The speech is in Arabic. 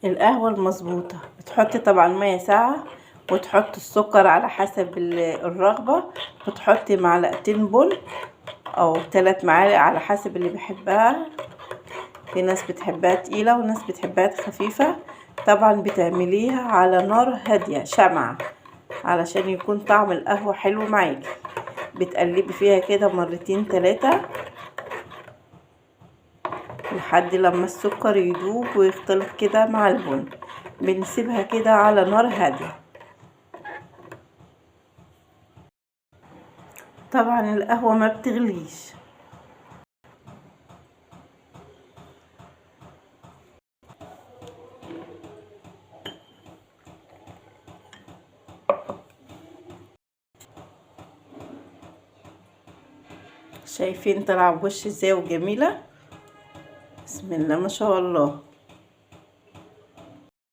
القهوة المظبوطة بتحطي طبعا مية ساقعة، وتحطي السكر على حسب الرغبة، وتحطي معلقتين بن او 3 معالق على حسب اللي بيحبها. في ناس بتحبها تقيلة وناس بتحبها خفيفة. طبعا بتعمليها على نار هادية شمعة علشان يكون طعم القهوة حلو معاكي. بتقلبي فيها كده مرتين 3 لحد لما السكر يدوب ويختلط كده مع البن. بنسيبها كده على نار هادية. طبعا القهوة ما بتغليش. شايفين طلع بوش ازاي وجميلة؟ بسم الله ما شاء الله.